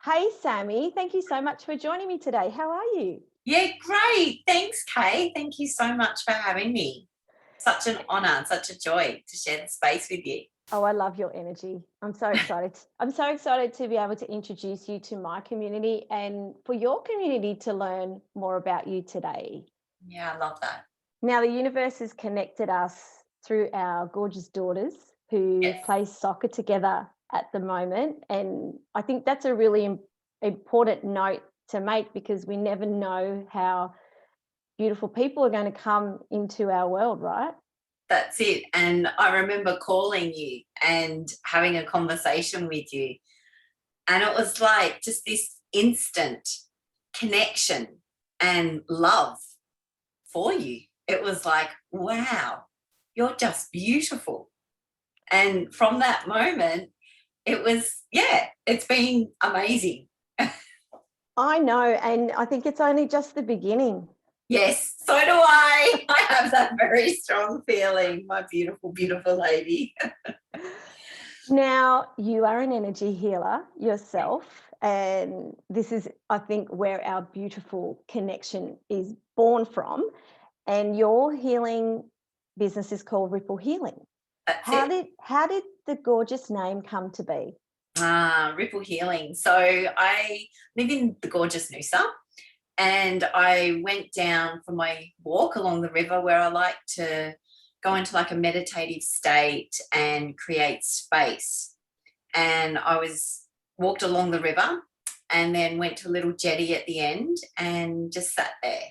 Hey, Sammy, thank you so much for joining me today. How are you? Yeah, great. Thanks, Kay. Thank you so much for having me. Such an honour, such a joy to share the space with you. Oh, I love your energy. I'm so excited. I'm so excited to be able to introduce you to my community and for your community to learn more about you today. Yeah, I love that. Now, the universe has connected us through our gorgeous daughters who Yes, play soccer together at the moment. And I think that's a really important note to make because we never know how beautiful people are going to come into our world, right? that's it. And I remember calling you and having a conversation with you. And it was like just this instant connection and love for you. It was like, wow, you're just beautiful. And from that moment, it was, yeah, it's been amazing. I know, and I think it's only just the beginning. Yes, so do I. I have that very strong feeling, my beautiful, beautiful lady. Now, you are an energy healer yourself, and this is, I think, where our beautiful connection is born from. And your healing business is called Ripple Healing. That's How it. did the gorgeous name come to be? Ripple Healing. So I live in the gorgeous Noosa, and I went down for my walk along the river where I like to go into like a meditative state and create space. And I was walked along the river and then went to a little jetty at the end and just sat there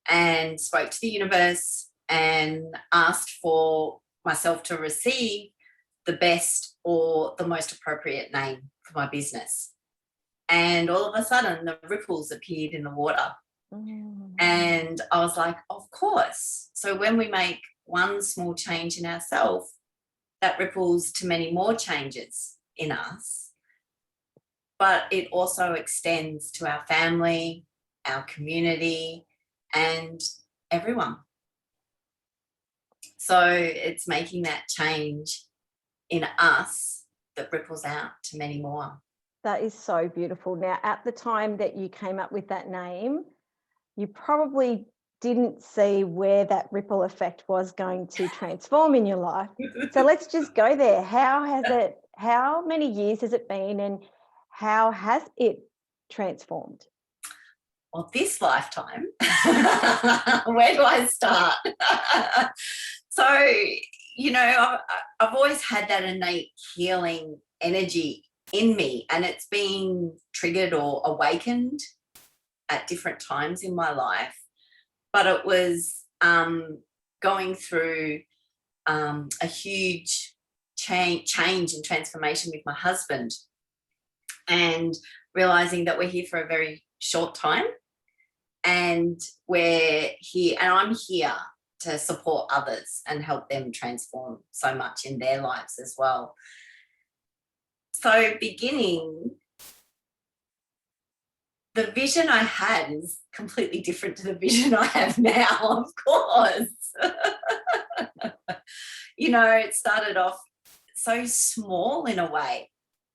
and spoke to the universe and asked for myself to receive the best or the most appropriate name for my business. And all of a sudden, the ripples appeared in the water. Mm. And I was like, of course. So when we make one small change in ourselves, that ripples to many more changes in us. But it also extends to our family, our community, and everyone. So it's making that change in us that ripples out to many more. That is so beautiful. Now, at the time that you came up with that name, you probably didn't see where that ripple effect was going to transform in your life. So let's just go there. How many years has it been and how has it transformed? Well, this lifetime, where do I start? So, I've always had that innate healing energy in me, and it's been triggered or awakened at different times in my life. But it was going through a huge change and transformation with my husband, and realizing that we're here for a very short time, and I'm here to support others and help them transform so much in their lives as well. So the vision I had is completely different to the vision I have now, of course. It started off so small in a way,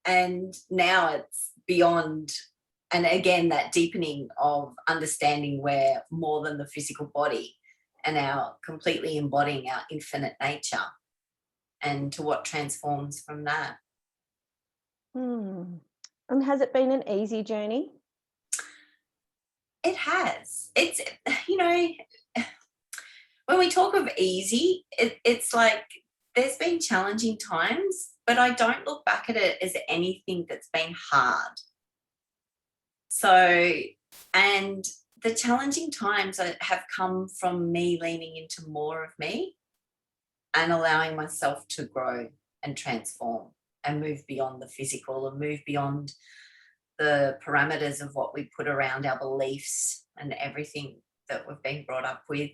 and now it's beyond. And again, that deepening of understanding we're more than the physical body and our completely embodying our infinite nature, and to what transforms from that. Hmm. And has it been an easy journey? It has. It's, you know, when we talk of easy, it's like there's been challenging times, but I don't look back at it as anything that's been hard. So, and the challenging times have come from me leaning into more of me and allowing myself to grow and transform and move beyond the physical and move beyond the parameters of what we put around our beliefs and everything that we've been brought up with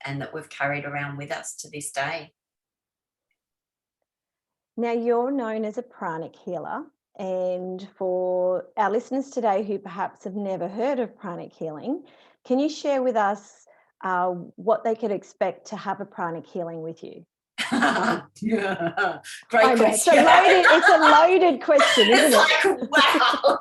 and that we've carried around with us to this day. Now, you're known as a pranic healer. And for our listeners today who perhaps have never heard of pranic healing, can you share with us what they could expect to have a pranic healing with you? Yeah. Great I know, question. it's a loaded question, isn't It's it? like, wow.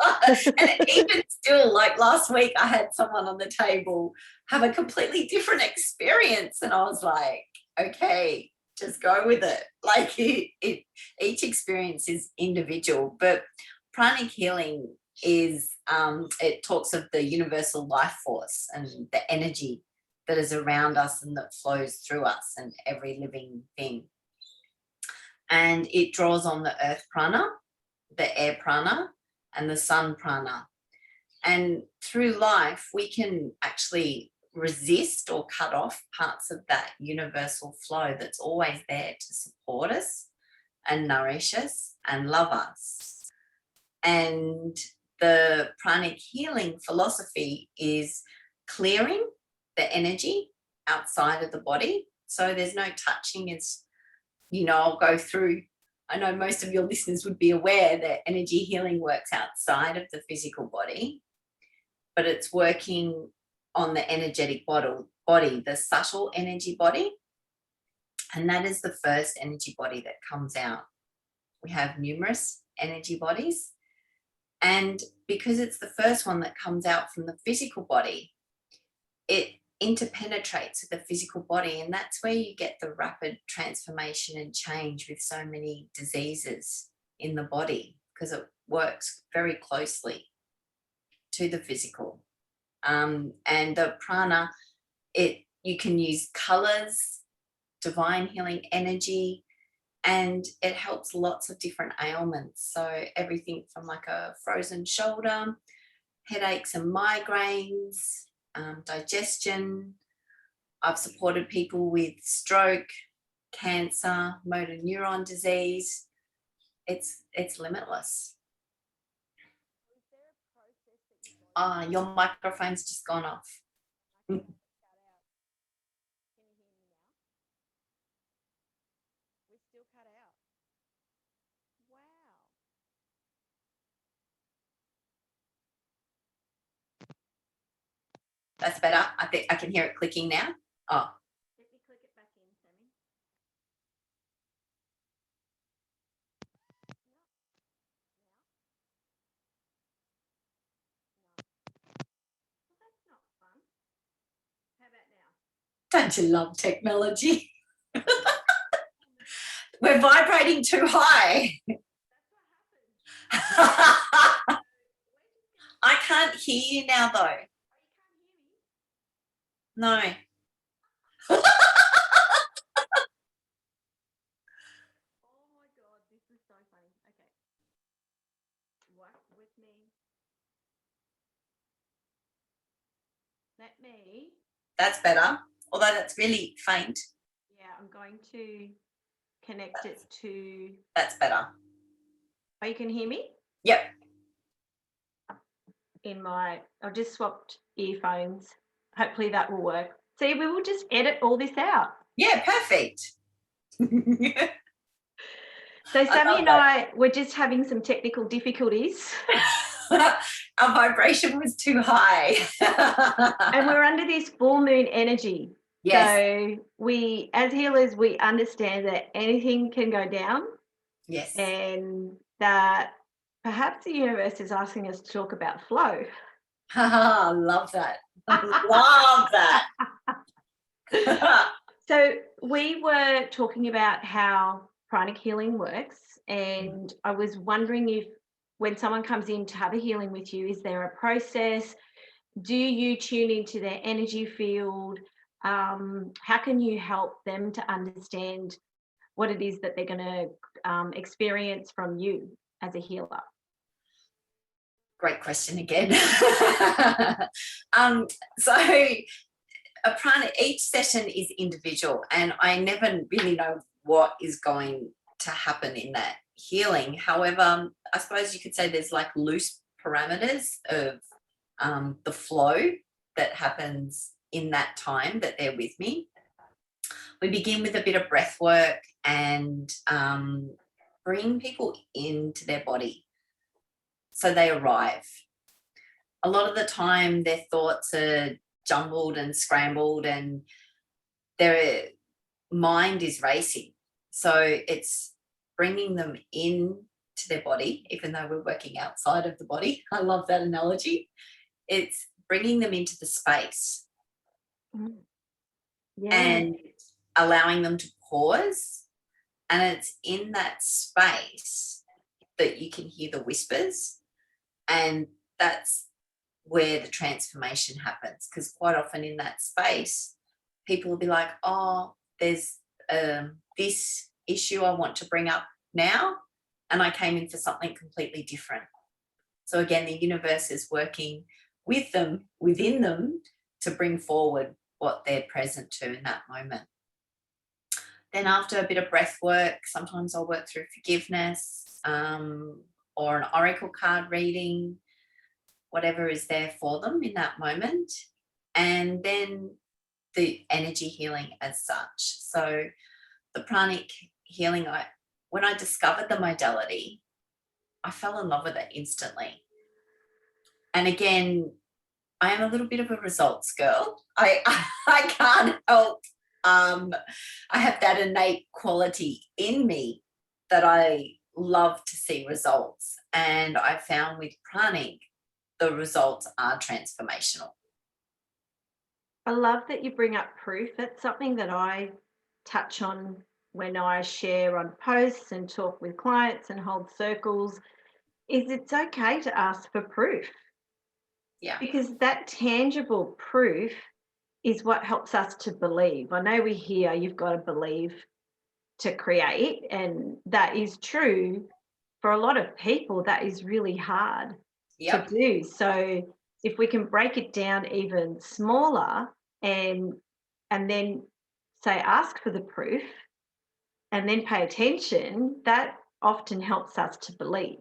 And even still, like last week, I had someone on the table have a completely different experience. And I was like, okay, just go with it. Like each experience is individual. But pranic healing is, it talks of the universal life force and the energy that is around us and that flows through us and every living thing. And it draws on the earth prana, the air prana, and the sun prana. And through life, we can actually resist or cut off parts of that universal flow that's always there to support us and nourish us and love us. And the pranic healing philosophy is clearing the energy outside of the body. So there's no touching. It's, you know, I'll go through, I know most of your listeners would be aware that energy healing works outside of the physical body, but it's working on the energetic body, the subtle energy body. And that is the first energy body that comes out. We have numerous energy bodies. And because it's the first one that comes out from the physical body, it interpenetrates with the physical body. And that's where you get the rapid transformation and change with so many diseases in the body, because it works very closely to the physical. And the prana, you can use colors, divine healing energy, and it helps lots of different ailments. So everything from like a frozen shoulder, headaches and migraines, digestion. I've supported people with stroke, cancer, motor neuron disease. It's limitless. Your microphone's just gone off. That's better. I think I can hear it clicking now. Oh. Let me click it back in, Sammy. Well, that's not fun. How about now? Don't you love technology? We're vibrating too high. I can't hear you now, though. No. Oh my God, this is so funny. Okay. Work with me. Let me. That's better, although that's really faint. Yeah, I'm going to connect it to. That's better. Oh, you can hear me? Yep. I've just swapped earphones. Hopefully that will work. See, we will just edit all this out. Yeah, perfect. So Sammy and I were just having some technical difficulties. Our vibration was too high. And we're under this full moon energy. Yes. So we, as healers, we understand that anything can go down. Yes. And that perhaps the universe is asking us to talk about flow. Love that. Love that. So we were talking about how pranic healing works, and I was wondering if when someone comes in to have a healing with you, is there a process? Do you tune into their energy field? How can you help them to understand what it is that they're going to experience from you as a healer? Great question again. So each session is individual, and I never really know what is going to happen in that healing. However, I suppose you could say there's like loose parameters of the flow that happens in that time that they're with me. We begin with a bit of breath work and bring people into their body so they arrive. A lot of the time their thoughts are jumbled and scrambled and their mind is racing. So it's bringing them in to their body, even though we're working outside of the body. I love that analogy. It's bringing them into the space and allowing them to pause. And it's in that space that you can hear the whispers, and that's where the transformation happens, because quite often in that space people will be like, oh, there's this issue I want to bring up now, and I came in for something completely different. So again, the universe is working with them, within them, to bring forward what they're present to in that moment. Then after a bit of breath work, sometimes I'll work through forgiveness, or an oracle card reading, whatever is there for them in that moment. And then the energy healing as such. So the pranic healing, when I discovered the modality, I fell in love with it instantly. And again, I am a little bit of a results girl. I can't help. I have that innate quality in me that I love to see results. And I found with pranic, the results are transformational. I love that you bring up proof. That's something that I touch on when I share on posts and talk with clients and hold circles, is it's okay to ask for proof. Yeah. Because that tangible proof is what helps us to believe. I know we hear you've got to believe to create, and that is true for a lot of people. That is really hard to do. So if we can break it down even smaller and then say ask for the proof and then pay attention, that often helps us to believe.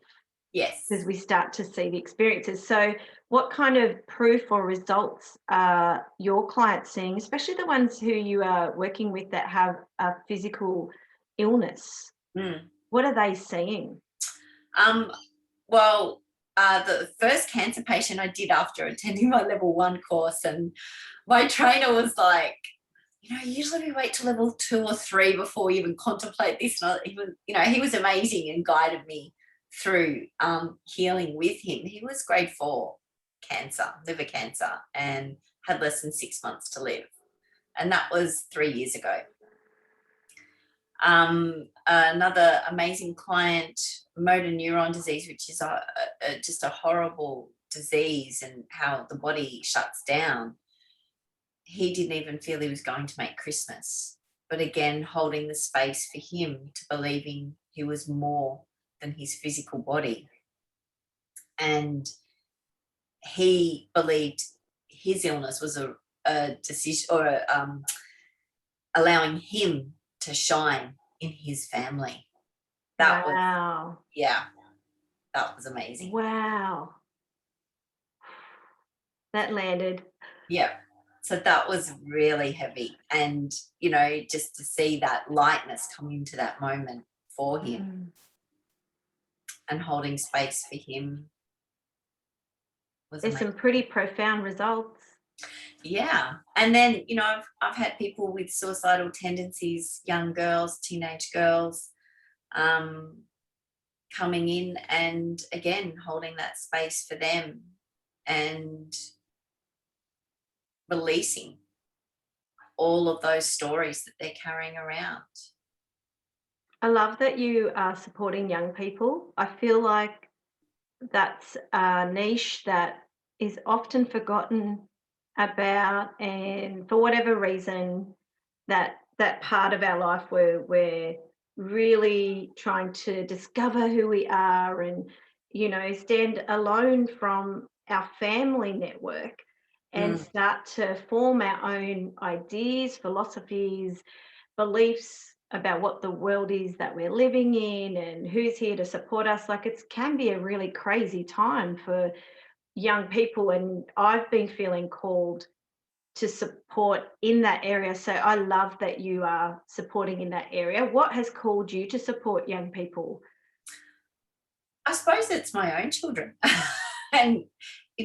Yes. Because we start to see the experiences. So what kind of proof or results are your clients seeing, especially the ones who you are working with that have a physical illness? What are they seeing? Well, the first cancer patient I did after attending my level 1 course, and my trainer was like, usually we wait to level 2 or 3 before we even contemplate this. And he was amazing and guided me through healing with him. He was grade 4 cancer, liver cancer, and had less than 6 months to live. And that was 3 years ago. Another amazing client, motor neuron disease, which is just a horrible disease, and how the body shuts down. He didn't even feel he was going to make Christmas. But again, holding the space for him to believing he was more than his physical body. And he believed his illness was a decision, or allowing him to shine in his family. That was amazing. Wow. That landed. Yeah. So that was really heavy. And, just to see that lightness come into that moment for him and holding space for him was There's amazing. some pretty profound results. Yeah. And then, I've had people with suicidal tendencies, young girls, teenage girls, coming in and, again, holding that space for them and releasing all of those stories that they're carrying around. I love that you are supporting young people. I feel like that's a niche that is often forgotten about, and for whatever reason, that part of our life where we're really trying to discover who we are and stand alone from our family network and start to form our own ideas, philosophies, beliefs about what the world is that we're living in and who's here to support us. Like, it can be a really crazy time for young people, and I've been feeling called to support in that area. So I love that you are supporting in that area. What has called you to support young people? I suppose it's my own children and,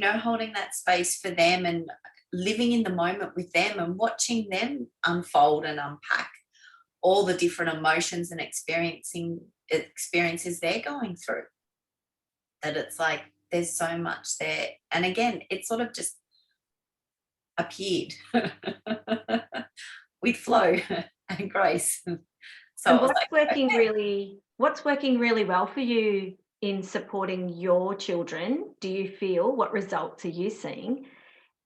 holding that space for them and living in the moment with them and watching them unfold and unpack all the different emotions and experiences they're going through. That it's like there's so much there. And again, it sort of just appeared with flow and grace. So and what's working really well for you in supporting your children? Do you feel, what results are you seeing?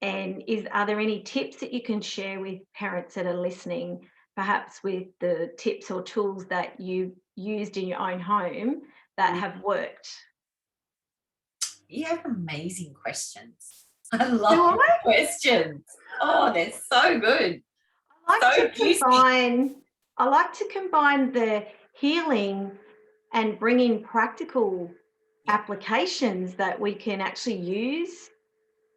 And are there any tips that you can share with parents that are listening, perhaps with the tips or tools that you used in your own home that have worked? You have amazing questions. I love questions. Oh, they're so good. I like to combine the healing and bring in practical applications that we can actually use.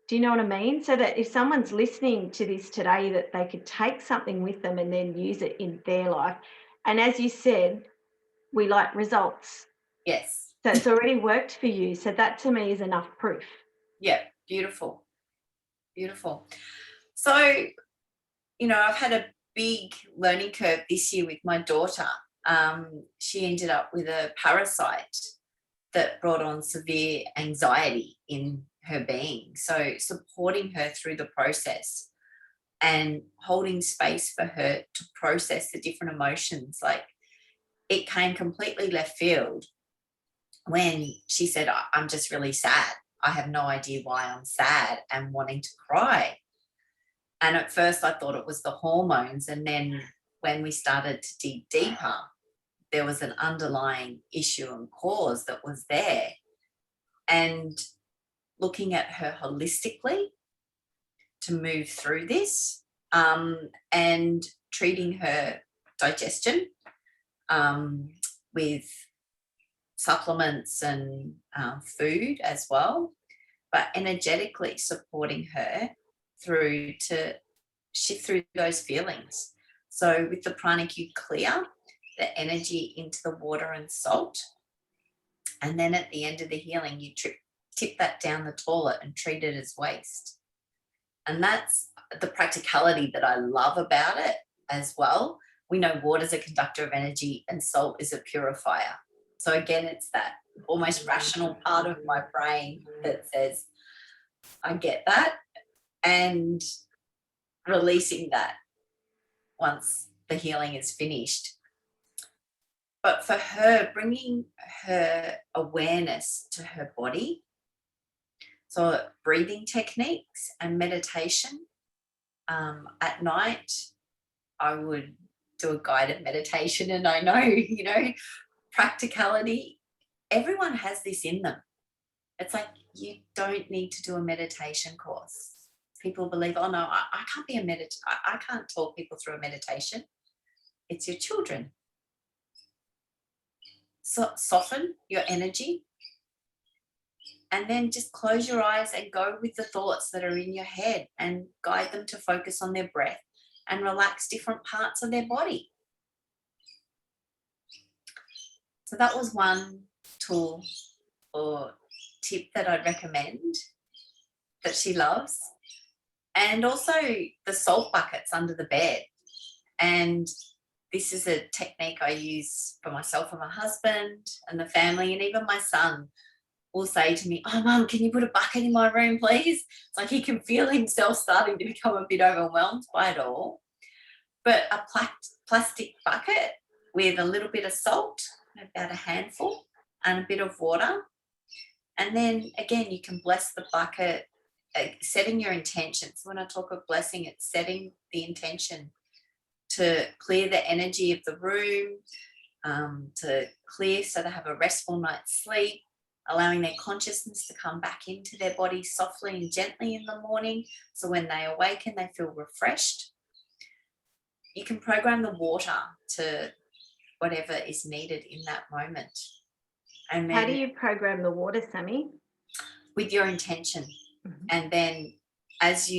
Do you know what I mean? So that if someone's listening to this today, that they could take something with them and then use it in their life. And as you said, we like results. Yes. So it's already worked for you. So that to me is enough proof. Yeah, beautiful. Beautiful. So, you know, I've had a big learning curve this year with my daughter. She ended up with a parasite that brought on severe anxiety in her being. So supporting her through the process and holding space for her to process the different emotions. Like, it came completely left field when she said, I'm just really sad. I have no idea why I'm sad and wanting to cry. And at first I thought it was the hormones. And then when we started to dig deeper, there was an underlying issue and cause that was there. And looking at her holistically to move through this, and treating her digestion with supplements and food as well, but energetically supporting her through to shift through those feelings. So with the Pranic, you clear the energy into the water and salt, and then at the end of the healing you tip that down the toilet and treat it as waste. And that's the practicality that I love about it as well. We know water is a conductor of energy and salt is a purifier. So again, it's that almost rational part of my brain that says, I get that, and releasing that once the healing is finished. But for her, bringing her awareness to her body, so breathing techniques and meditation. At night, I would do a guided meditation, and I know, you know, practicality, everyone has this in them. It's like, you don't need to do a meditation course. People believe, oh no, I can't be a I can't talk people through a meditation. It's your children. So soften your energy, and then just close your eyes and go with the thoughts that are in your head and guide them to focus on their breath and relax different parts of their body. So that was one tool or tip that I'd recommend that she loves. And also the salt buckets under the bed. And this is a technique I use for myself and my husband and the family, and even my son will say to me, oh, Mum, can you put a bucket in my room, please? It's like he can feel himself starting to become a bit overwhelmed by it all. But a plastic bucket with a little bit of salt, about a handful, and a bit of water. And then, again, you can bless the bucket, setting your intentions. When I talk of blessing, it's setting the intention to clear the energy of the room, to clear so they have a restful night's sleep, allowing their consciousness to come back into their body softly and gently in the morning, so when they awaken they feel refreshed. You can program the water to whatever is needed in that moment. And then, how do you program the water, Sami? with your intention. Mm-hmm. And then it's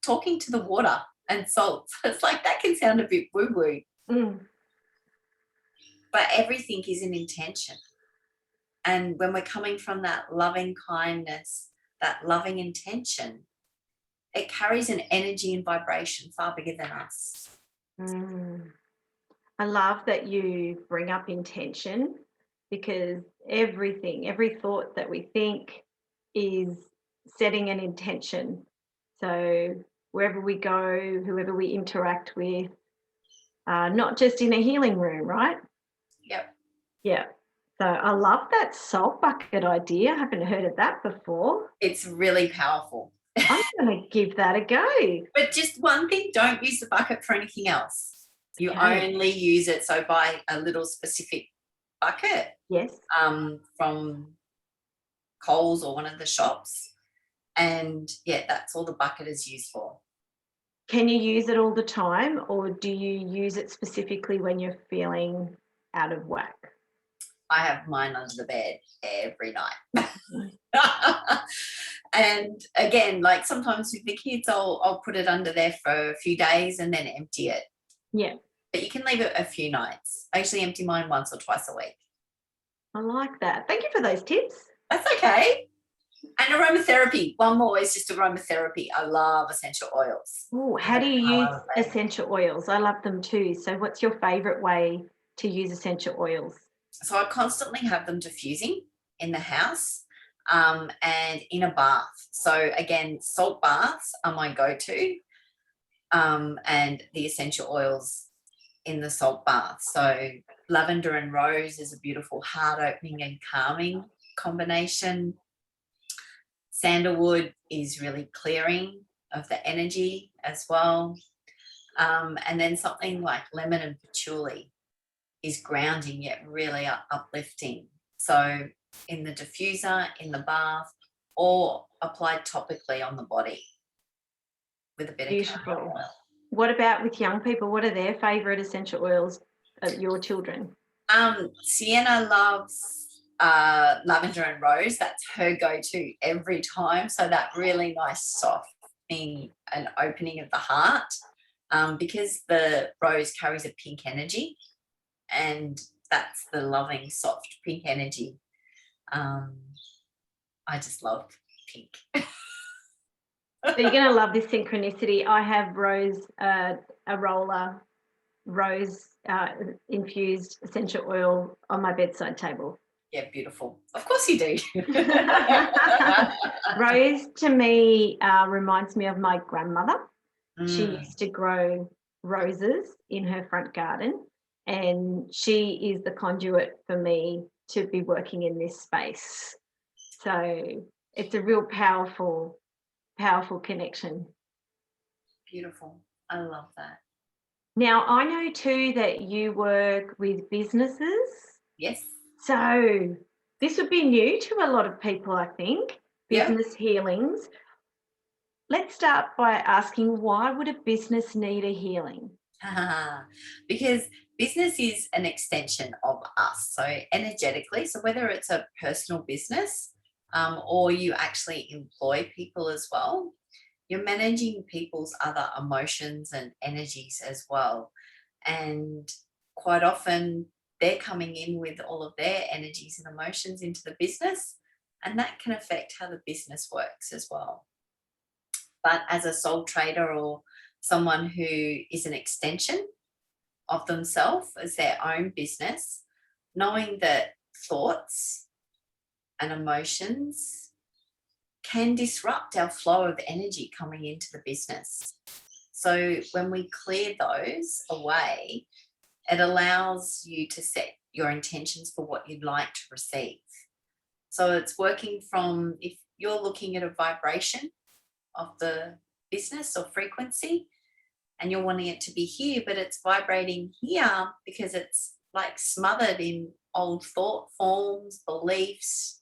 talking to the water and salt. It's like, that can sound a bit woo-woo. But everything is an intention. And when we're coming from that loving kindness, that loving intention, it carries an energy and vibration far bigger than us. I love that you bring up intention, because every thought that we think is setting an intention. So wherever we go, whoever we interact with, not just in a healing room, right? Yep. Yeah. So I love that salt bucket idea. I haven't heard of that before. It's really powerful. I'm going to give that a go. But just one thing, don't use the bucket for anything else. You Okay. only use it, so buy a little specific bucket Yes. from Coles or one of the shops. And yeah, that's all the bucket is used for. Can you use it all the time, or do you use it specifically when you're feeling out of whack? I have mine under the bed every night. And again, like sometimes with the kids, I'll put it under there for a few days and then empty it. Yeah. But you can leave it a few nights. I actually empty mine once or twice a week. I like that. Thank you for those tips. That's okay. And aromatherapy. One more is just aromatherapy. I love essential oils. Oh, how do you use essential oils? I love them too. So what's your favorite way to use essential oils? So I constantly have them diffusing in the house and in a bath. So again, salt baths are my go-to, and the essential oils in the salt bath. So lavender and rose is a beautiful heart opening and calming combination. Sandalwood is really clearing of the energy as well. And then something like lemon and patchouli is grounding yet really uplifting. So in the diffuser, in the bath, or applied topically on the body with a bit of chamomile oil. What about with young people? What are their favourite essential oils of your children? Sienna loves lavender and rose. That's her go-to every time. So that really nice softening and opening of the heart, because the rose carries a pink energy, and that's the loving, soft pink energy. I just love pink. So you're going to love this synchronicity. I have rose, a roller, rose infused essential oil on my bedside table. Yeah, beautiful. Of course you do. Rose to me reminds me of my grandmother. She used to grow roses in her front garden, and she is the conduit for me to be working in this space. So it's a real powerful connection. Beautiful. I love that. Now, I know too that you work with businesses. Yes. So this would be new to a lot of people, I think, business healings. Let's start by asking, why would a business need a healing? Because business is an extension of us. So energetically, so whether it's a personal business or you actually employ people as well, you're managing people's other emotions and energies as well. And quite often they're coming in with all of their energies and emotions into the business, and that can affect how the business works as well. But as a sole trader or someone who is an extension of themselves as their own business, knowing that thoughts and emotions can disrupt our flow of energy coming into the business. So when we clear those away, it allows you to set your intentions for what you'd like to receive. So it's working from, if you're looking at a vibration of the business or frequency and you're wanting it to be here, but it's vibrating here because it's like smothered in old thought forms, beliefs,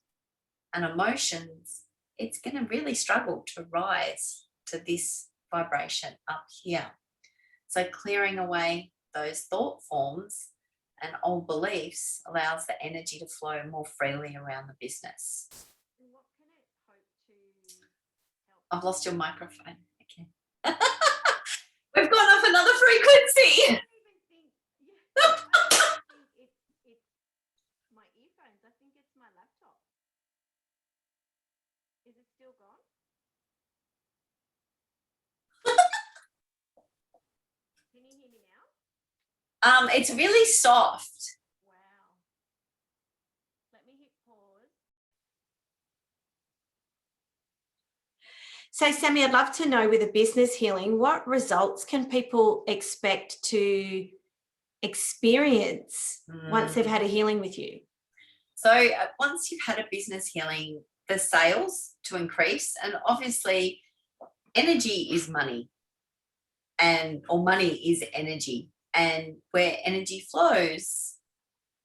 and emotions, it's going to really struggle to rise to this vibration up here. So clearing away those thought forms and old beliefs allows the energy to flow more freely around the business. What can it hope to help? I've lost your microphone. Okay. We've gone off another frequency. It's my earphones. I think it's my laptop. Is it still gone? Can you hear me now? It's really soft. Wow. Let me hit pause. So, Sami, I'd love to know, with a business healing, what results can people expect to experience once they've had a healing with you? So once you've had a business healing, the sales to increase, and obviously energy is money, or money is energy, and where energy flows,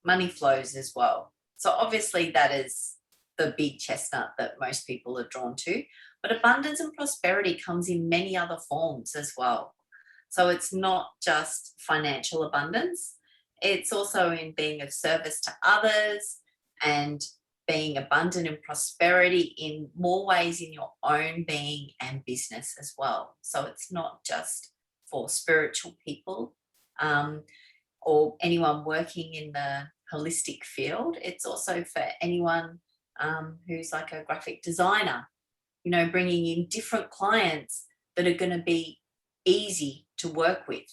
money flows as well. So obviously that is the big chestnut that most people are drawn to, but abundance and prosperity comes in many other forms as well. So it's not just financial abundance, it's also in being of service to others and being abundant in prosperity in more ways in your own being and business as well. So it's not just for spiritual people or anyone working in the holistic field. It's also for anyone who's like a graphic designer, you know, bringing in different clients that are going to be easy to work with.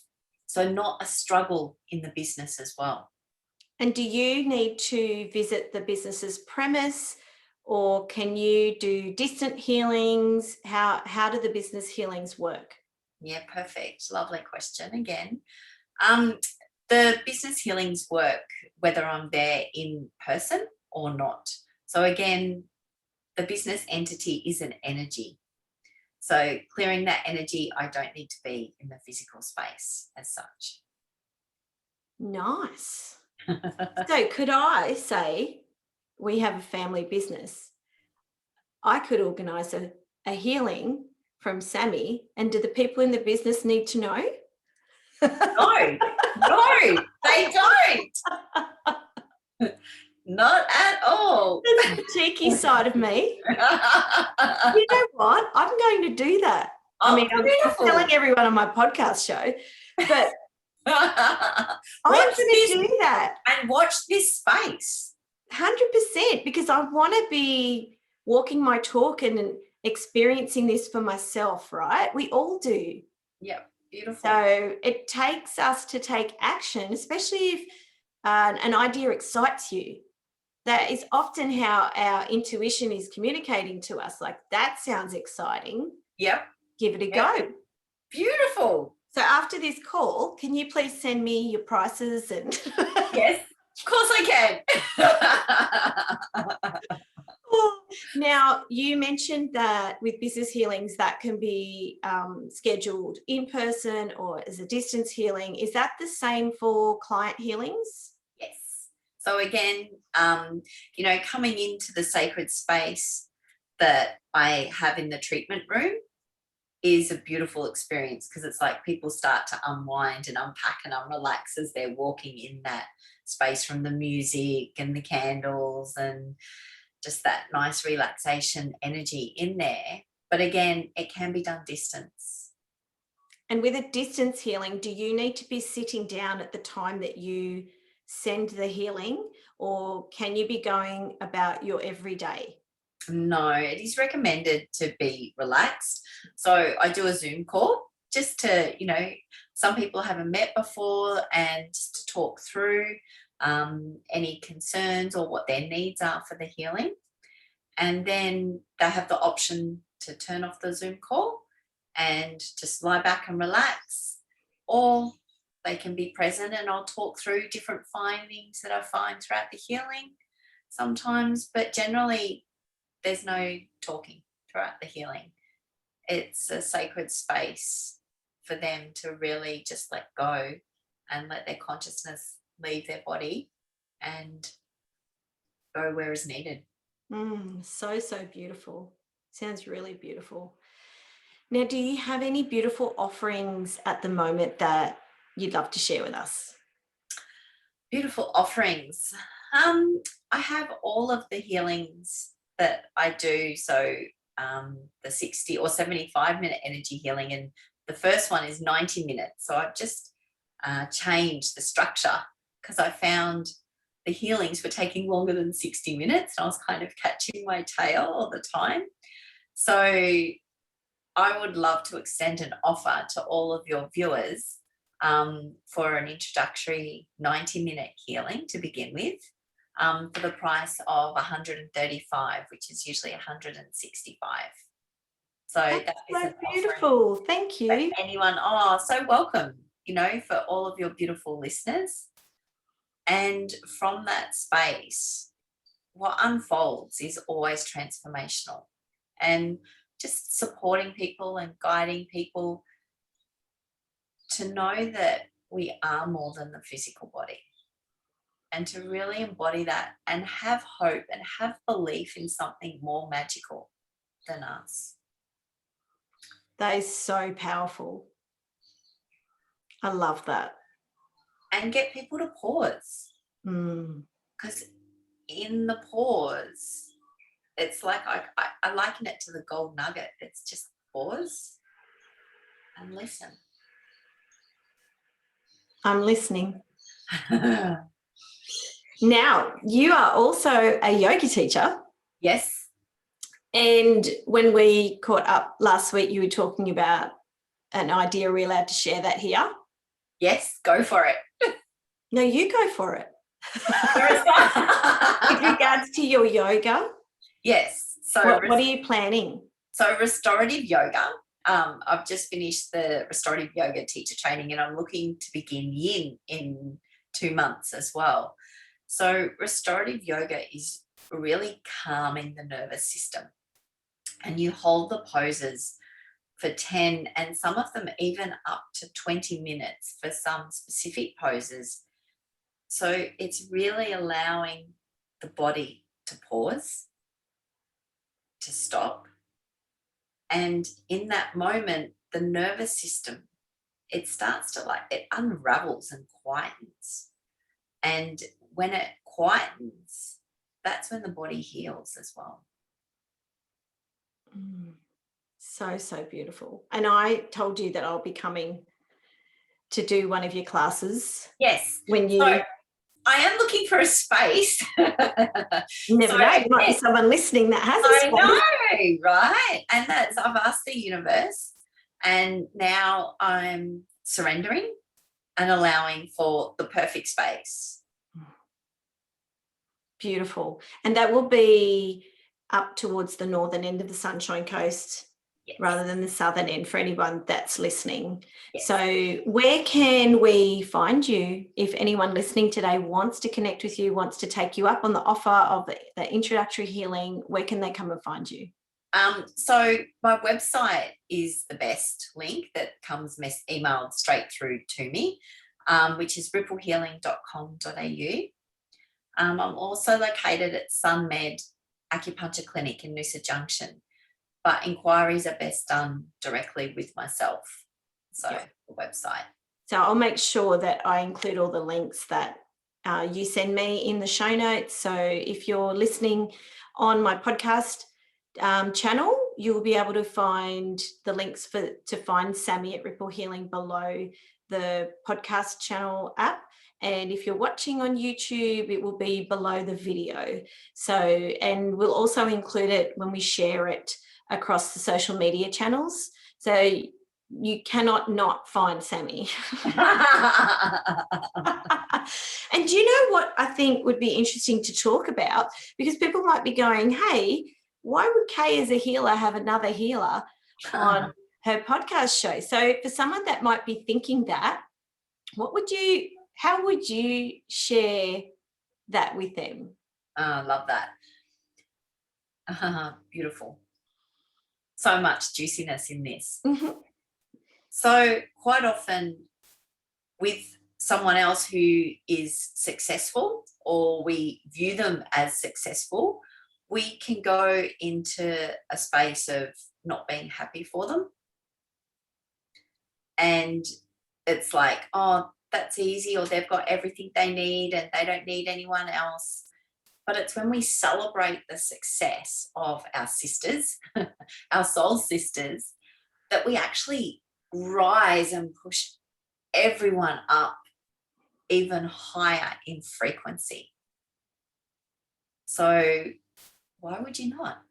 So not a struggle in the business as well. And do you need to visit the business's premise, or can you do distant healings? How do the business healings work? Yeah, perfect. Lovely question again. The business healings work whether I'm there in person or not. So again, the business entity is an energy. So clearing that energy, I don't need to be in the physical space as such. Nice. So could I say, we have a family business, I could organise a healing from Sami, and do the people in the business need to know? No, they don't. Not at all. That's the cheeky side of me. You know what? I'm going to do that. Oh, I mean, I'm telling everyone on my podcast show, but I'm going to do that. And watch this space. 100%, because I want to be walking my talk and experiencing this for myself, right? We all do. Yep, beautiful. So it takes us to take action, especially if an idea excites you. That is often how our intuition is communicating to us, like, that sounds exciting. Yep. Give it a go. Beautiful. So after this call, can you please send me your prices? And yes, of course I can. Now, you mentioned that with business healings that can be scheduled in person or as a distance healing. Is that the same for client healings? Yes. So again, you know, coming into the sacred space that I have in the treatment room is a beautiful experience, because it's like people start to unwind and unpack and unrelax as they're walking in that space, from the music and the candles and just that nice relaxation energy in there. But again, it can be done distance. And with a distance healing, do you need to be sitting down at the time that you send the healing, or can you be going about your everyday? No, it is recommended to be relaxed. So I do a Zoom call just to, you know, some people haven't met before, and just to talk through any concerns or what their needs are for the healing. And then they have the option to turn off the Zoom call and just lie back and relax, or they can be present and I'll talk through different findings that I find throughout the healing sometimes, but generally there's no talking throughout the healing. It's a sacred space for them to really just let go and let their consciousness leave their body and go where is needed. So beautiful. Sounds really beautiful. Now, do you have any beautiful offerings at the moment that you'd love to share with us? Beautiful offerings. I have all of the healings that I do. So the 60 or 75-minute energy healing, and the first one is 90 minutes. So I've just changed the structure, because I found the healings were taking longer than 60 minutes and I was kind of catching my tail all the time. So I would love to extend an offer to all of your viewers for an introductory 90-minute healing to begin with, for the price of $135, which is usually $165. So That's so beautiful. Thank you. Anyone, so welcome, for all of your beautiful listeners. And from that space, what unfolds is always transformational, and just supporting people and guiding people to know that we are more than the physical body, and to really embody that and have hope and have belief in something more magical than us. That is so powerful. I love that. And get people to pause. Because in the pause, it's like I liken it to the gold nugget. It's just pause and listen. I'm listening. Now, you are also a yoga teacher. Yes. And when we caught up last week, you were talking about an idea. Are we allowed to share that here? Yes, go for it. No, you go for it. With regards to your yoga? Yes. So what are you planning? So restorative yoga. I've just finished the restorative yoga teacher training, and I'm looking to begin yin in 2 months as well. So restorative yoga is really calming the nervous system, and you hold the poses for 10 and some of them even up to 20 minutes for some specific poses. So it's really allowing the body to pause, to stop. And in that moment, the nervous system, it starts to it unravels and quietens. And when it quietens, that's when the body heals as well. So beautiful. And I told you that I'll be coming to do one of your classes. Yes. When you... So I am looking for a space. Never know. There might be someone listening that has a space. I know, right? And I've asked the universe, and now I'm surrendering and allowing for the perfect space. Beautiful. And that will be up towards the northern end of the Sunshine Coast. Yes. Rather than the southern end, for anyone that's listening. Yes. So where can we find you if anyone listening today wants to connect with you, wants to take you up on the offer of the introductory healing? Where can they come and find you? So my website is the best link that comes emailed straight through to me, which is ripplehealing.com.au. I'm also located at SunMed Acupuncture Clinic in Noosa Junction, but inquiries are best done directly with myself. So the website. So I'll make sure that I include all the links that you send me in the show notes. So if you're listening on my podcast channel, you will be able to find the links to find Sami at Ripple Healing below the podcast channel app. And if you're watching on YouTube, it will be below the video. So, and we'll also include it when we share it across the social media channels. So you cannot not find Sami. And do you know what I think would be interesting to talk about? Because people might be going, hey, why would Kay as a healer have another healer on her podcast show? So for someone that might be thinking that, how would you share that with them? Love that. Beautiful. So much juiciness in this. Mm-hmm. So quite often with someone else who is successful, or we view them as successful, we can go into a space of not being happy for them. And it's like, oh, that's easy, or they've got everything they need and they don't need anyone else. But it's when we celebrate the success of our sisters, our soul sisters, that we actually rise and push everyone up even higher in frequency. So why would you not?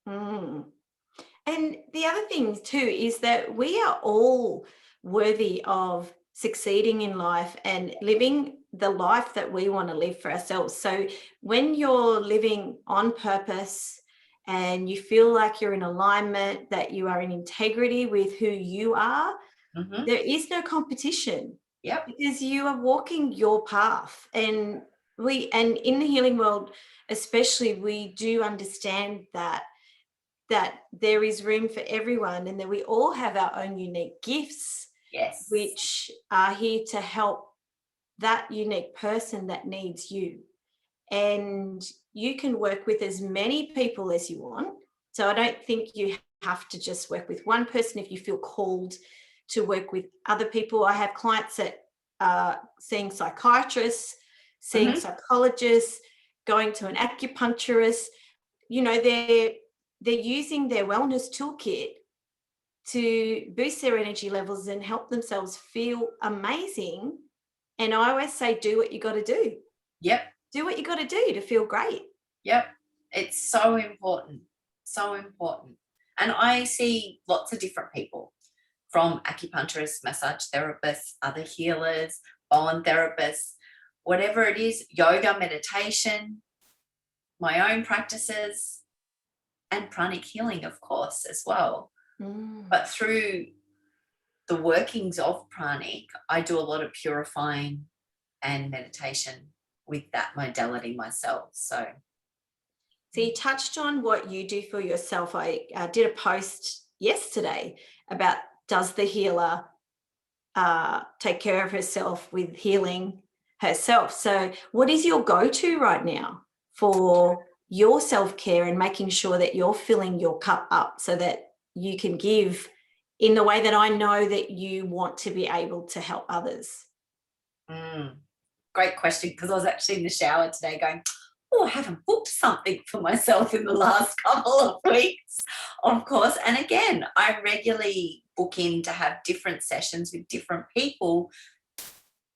And the other thing too is that we are all worthy of succeeding in life and living the life that we want to live for ourselves. So when you're living on purpose and you feel like you're in alignment, that you are in integrity with who you are, there is no competition. Yep. Because you are walking your path. And in the healing world especially, we do understand that there is room for everyone and that we all have our own unique gifts. Yes. Which are here to help that unique person that needs you. And you can work with as many people as you want. So I don't think you have to just work with one person if you feel called to work with other people. I have clients that are seeing psychiatrists, seeing psychologists, going to an acupuncturist. You know, they're using their wellness toolkit to boost their energy levels and help themselves feel amazing. And I always say, do what you got to do. Yep. Do what you got to do to feel great. Yep. It's so important. So important. And I see lots of different people, from acupuncturists, massage therapists, other healers, bone therapists, whatever it is, yoga, meditation, my own practices, and pranic healing, of course, as well. But through the workings of pranic, I do a lot of purifying and meditation with that modality myself. So you touched on what you do for yourself. I did a post yesterday about, does the healer take care of herself with healing herself? So what is your go-to right now for your self-care and making sure that you're filling your cup up so that you can give in the way that I know that you want to be able to help others? Great question, because I was actually in the shower today going, oh, I haven't booked something for myself in the last couple of weeks, of course. And again, I regularly book in to have different sessions with different people,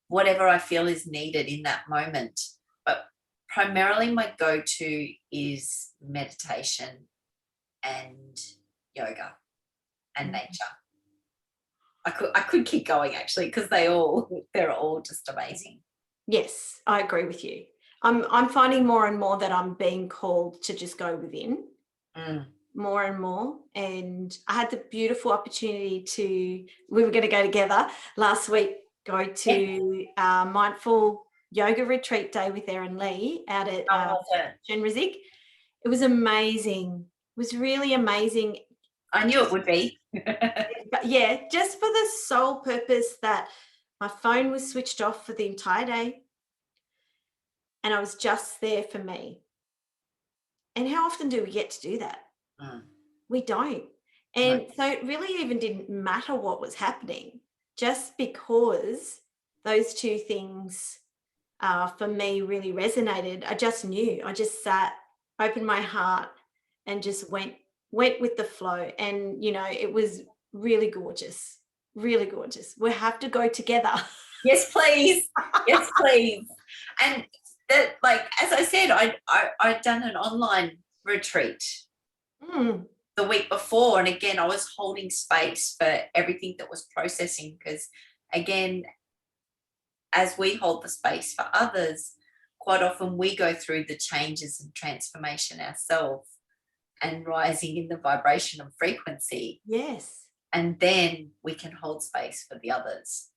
whatever I feel is needed in that moment. But primarily my go-to is meditation and yoga and nature. I could keep going actually, because they're all just amazing. Yes, I agree with you. I'm finding more and more that I'm being called to just go within more and more. And I had the beautiful opportunity we were going to go together last week, go to mindful yoga retreat day with Erin Lee out at Shenrizig. It was amazing. It was really amazing. I knew it would be. But yeah, just for the sole purpose that my phone was switched off for the entire day and I was just there for me. And how often do we get to do that? We don't. And so it really even didn't matter what was happening, just because those two things for me really resonated. I just knew. I just sat, opened my heart and just went with the flow. And, you know, it was really gorgeous, really gorgeous. We have to go together. Yes, please. Yes, please. And that, like, as I said, I'd done an online retreat the week before. And again, I was holding space for everything that was processing, because again, as we hold the space for others, quite often we go through the changes and transformation ourselves and rising in the vibration and frequency. Yes. And then we can hold space for the others.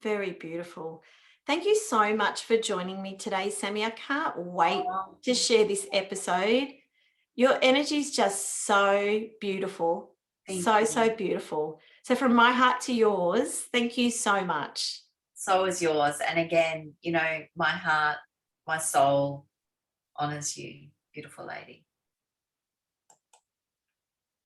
Very beautiful. Thank you so much for joining me today, Sami. I can't wait to share this episode. Your energy is just so beautiful. So beautiful. So from my heart to yours, thank you so much. So is yours. And again, you know, my heart, my soul honors you, beautiful lady.